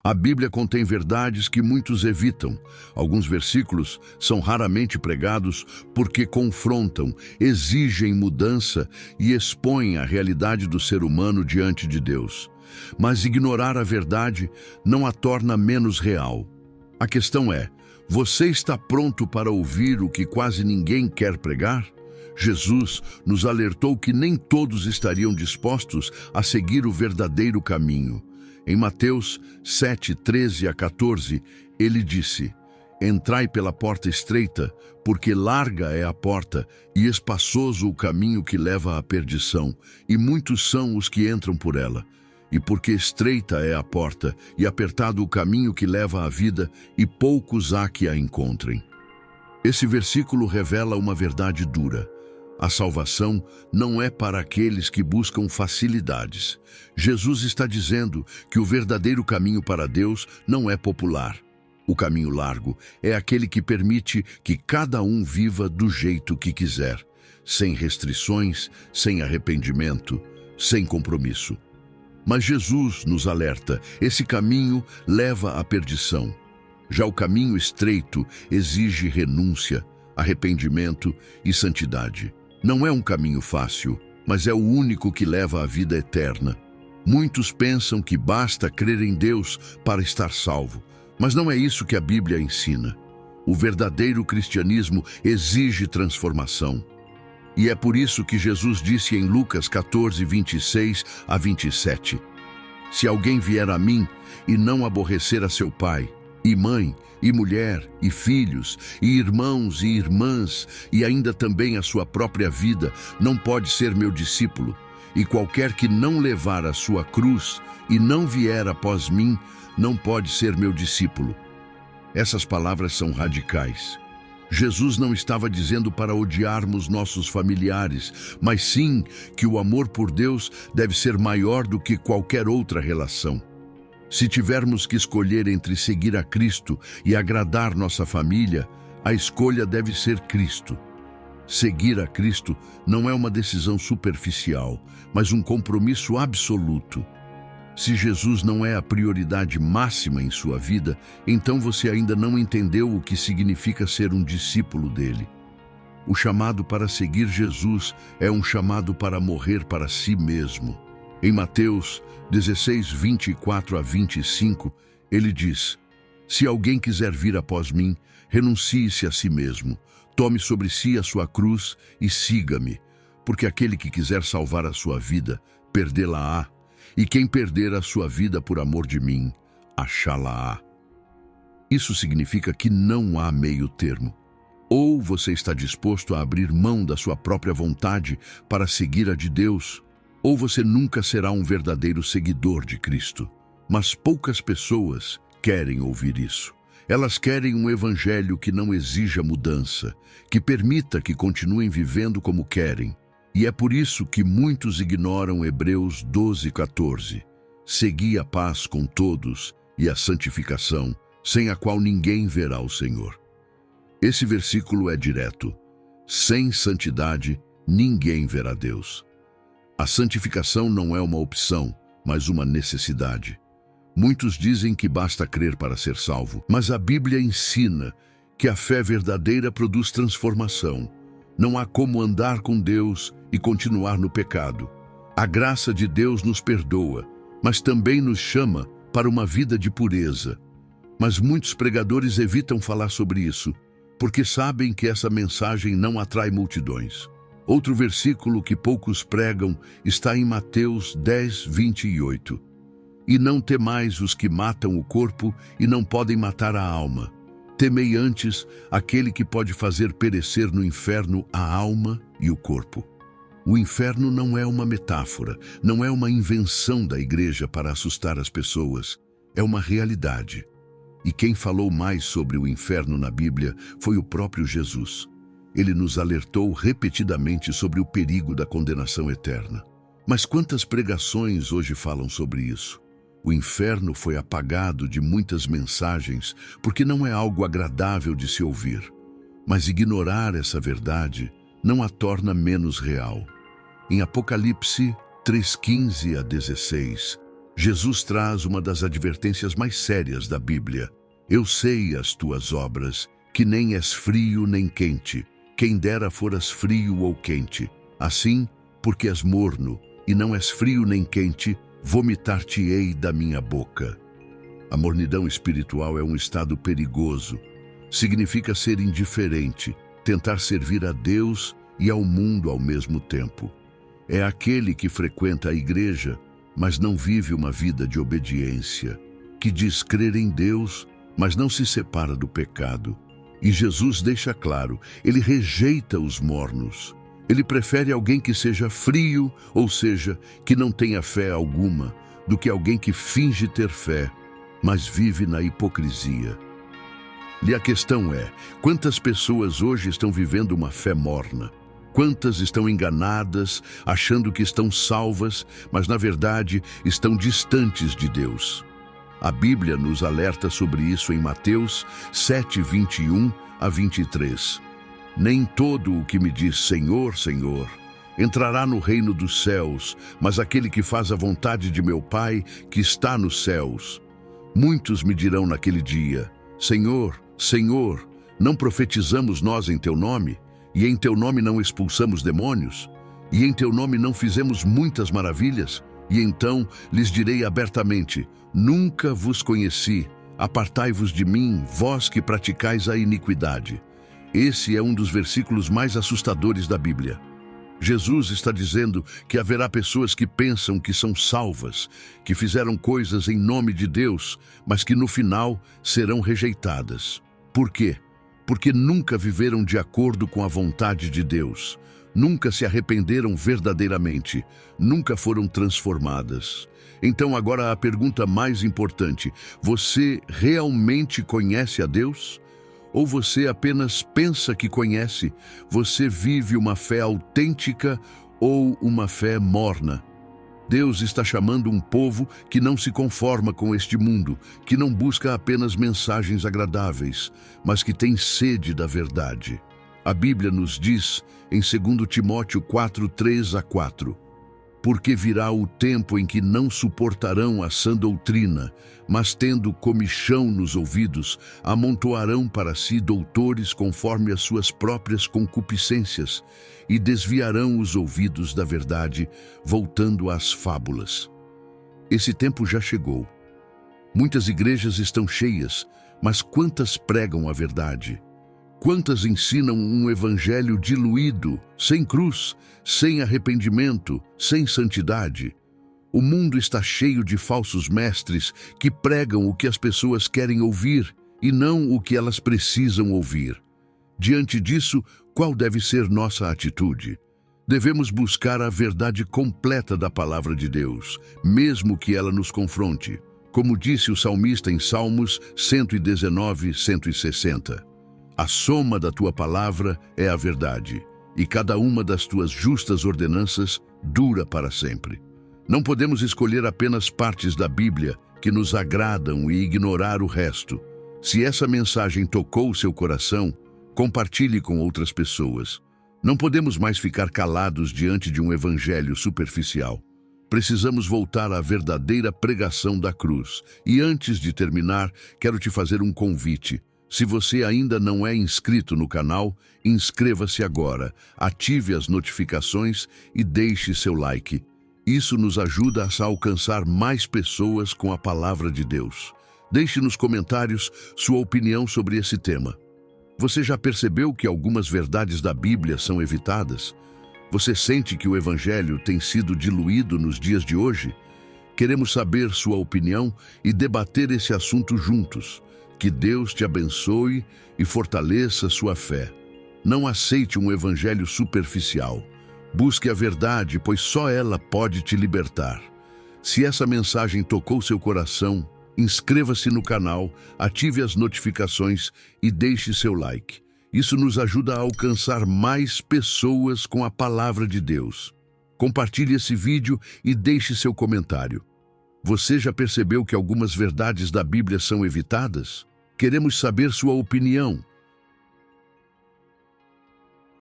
A Bíblia contém verdades que muitos evitam. Alguns versículos são raramente pregados porque confrontam, exigem mudança e expõem a realidade do ser humano diante de Deus. Mas ignorar a verdade não a torna menos real. A questão é: você está pronto para ouvir o que quase ninguém quer pregar? Jesus nos alertou que nem todos estariam dispostos a seguir o verdadeiro caminho. Em Mateus 7, 13 a 14, ele disse: Entrai pela porta estreita, porque larga é a porta e espaçoso o caminho que leva à perdição, e muitos são os que entram por ela. E porque estreita é a porta e apertado o caminho que leva à vida, e poucos há que a encontrem. Esse versículo revela uma verdade dura. A salvação não é para aqueles que buscam facilidades. Jesus está dizendo que o verdadeiro caminho para Deus não é popular. O caminho largo é aquele que permite que cada um viva do jeito que quiser, sem restrições, sem arrependimento, sem compromisso. Mas Jesus nos alerta: esse caminho leva à perdição. Já o caminho estreito exige renúncia, arrependimento e santidade. Não é um caminho fácil, mas é o único que leva à vida eterna. Muitos pensam que basta crer em Deus para estar salvo, mas não é isso que a Bíblia ensina. O verdadeiro cristianismo exige transformação. E é por isso que Jesus disse em Lucas 14, 26 a 27, Se alguém vier a mim e não aborrecer a seu pai, e mãe, e mulher, e filhos, e irmãos e irmãs, e ainda também a sua própria vida, não pode ser meu discípulo. E qualquer que não levar a sua cruz e não vier após mim, não pode ser meu discípulo. Essas palavras são radicais. Jesus não estava dizendo para odiarmos nossos familiares, mas sim que o amor por Deus deve ser maior do que qualquer outra relação. Se tivermos que escolher entre seguir a Cristo e agradar nossa família, a escolha deve ser Cristo. Seguir a Cristo não é uma decisão superficial, mas um compromisso absoluto. Se Jesus não é a prioridade máxima em sua vida, então você ainda não entendeu o que significa ser um discípulo dele. O chamado para seguir Jesus é um chamado para morrer para si mesmo. Em Mateus 16, 24 a 25, ele diz: Se alguém quiser vir após mim, renuncie-se a si mesmo, tome sobre si a sua cruz e siga-me, porque aquele que quiser salvar a sua vida, perdê-la-á, e quem perder a sua vida por amor de mim, achá-la-á. Isso significa que não há meio termo. Ou você está disposto a abrir mão da sua própria vontade para seguir a de Deus, ou você nunca será um verdadeiro seguidor de Cristo. Mas poucas pessoas querem ouvir isso. Elas querem um evangelho que não exija mudança, que permita que continuem vivendo como querem. E é por isso que muitos ignoram Hebreus 12, 14. Segui a paz com todos e a santificação, sem a qual ninguém verá o Senhor. Esse versículo é direto. Sem santidade, ninguém verá Deus. A santificação não é uma opção, mas uma necessidade. Muitos dizem que basta crer para ser salvo, mas a Bíblia ensina que a fé verdadeira produz transformação. Não há como andar com Deus e continuar no pecado. A graça de Deus nos perdoa, mas também nos chama para uma vida de pureza. Mas muitos pregadores evitam falar sobre isso, porque sabem que essa mensagem não atrai multidões. Outro versículo que poucos pregam está em Mateus 10, 28. E não temais os que matam o corpo e não podem matar a alma. Temei antes aquele que pode fazer perecer no inferno a alma e o corpo. O inferno não é uma metáfora, não é uma invenção da igreja para assustar as pessoas. É uma realidade. E quem falou mais sobre o inferno na Bíblia foi o próprio Jesus. Ele nos alertou repetidamente sobre o perigo da condenação eterna. Mas quantas pregações hoje falam sobre isso? O inferno foi apagado de muitas mensagens porque não é algo agradável de se ouvir. Mas ignorar essa verdade não a torna menos real. Em Apocalipse 3:15 a 16, Jesus traz uma das advertências mais sérias da Bíblia. Eu sei as tuas obras, que nem és frio nem quente. Quem dera foras frio ou quente. Assim, porque és morno, e não és frio nem quente, vomitar-te-ei da minha boca. A mornidão espiritual é um estado perigoso. Significa ser indiferente, tentar servir a Deus e ao mundo ao mesmo tempo. É aquele que frequenta a igreja, mas não vive uma vida de obediência, que diz crer em Deus, mas não se separa do pecado. E Jesus deixa claro, ele rejeita os mornos. Ele prefere alguém que seja frio, ou seja, que não tenha fé alguma, do que alguém que finge ter fé, mas vive na hipocrisia. E a questão é, quantas pessoas hoje estão vivendo uma fé morna? Quantas estão enganadas, achando que estão salvas, mas na verdade estão distantes de Deus? A Bíblia nos alerta sobre isso em Mateus 7, 21 a 23. Nem todo o que me diz Senhor, Senhor, entrará no reino dos céus, mas aquele que faz a vontade de meu Pai que está nos céus. Muitos me dirão naquele dia, Senhor, Senhor, não profetizamos nós em teu nome? E em teu nome não expulsamos demônios? E em teu nome não fizemos muitas maravilhas? E então lhes direi abertamente, nunca vos conheci, apartai-vos de mim, vós que praticais a iniquidade. Esse é um dos versículos mais assustadores da Bíblia. Jesus está dizendo que haverá pessoas que pensam que são salvas, que fizeram coisas em nome de Deus, mas que no final serão rejeitadas. Por quê? Porque nunca viveram de acordo com a vontade de Deus, nunca se arrependeram verdadeiramente, nunca foram transformadas. Então agora a pergunta mais importante, você realmente conhece a Deus? Ou você apenas pensa que conhece? Você vive uma fé autêntica ou uma fé morna? Deus está chamando um povo que não se conforma com este mundo, que não busca apenas mensagens agradáveis, mas que tem sede da verdade. A Bíblia nos diz, em 2 Timóteo 4, 3 a 4, porque virá o tempo em que não suportarão a sã doutrina, mas tendo comichão nos ouvidos, amontoarão para si doutores conforme as suas próprias concupiscências, e desviarão os ouvidos da verdade, voltando às fábulas. Esse tempo já chegou. Muitas igrejas estão cheias, mas quantas pregam a verdade? Quantas ensinam um evangelho diluído, sem cruz, sem arrependimento, sem santidade? O mundo está cheio de falsos mestres que pregam o que as pessoas querem ouvir e não o que elas precisam ouvir. Diante disso, qual deve ser nossa atitude? Devemos buscar a verdade completa da palavra de Deus, mesmo que ela nos confronte. Como disse o salmista em Salmos 119, 160. A soma da tua palavra é a verdade, e cada uma das tuas justas ordenanças dura para sempre. Não podemos escolher apenas partes da Bíblia que nos agradam e ignorar o resto. Se essa mensagem tocou o seu coração, compartilhe com outras pessoas. Não podemos mais ficar calados diante de um evangelho superficial. Precisamos voltar à verdadeira pregação da cruz. E antes de terminar, quero te fazer um convite. Se você ainda não é inscrito no canal, inscreva-se agora, ative as notificações e deixe seu like. Isso nos ajuda a alcançar mais pessoas com a palavra de Deus. Deixe nos comentários sua opinião sobre esse tema. Você já percebeu que algumas verdades da Bíblia são evitadas? Você sente que o Evangelho tem sido diluído nos dias de hoje? Queremos saber sua opinião e debater esse assunto juntos. Que Deus te abençoe e fortaleça sua fé. Não aceite um evangelho superficial. Busque a verdade, pois só ela pode te libertar. Se essa mensagem tocou seu coração, inscreva-se no canal, ative as notificações e deixe seu like. Isso nos ajuda a alcançar mais pessoas com a palavra de Deus. Compartilhe esse vídeo e deixe seu comentário. Você já percebeu que algumas verdades da Bíblia são evitadas? Queremos saber sua opinião.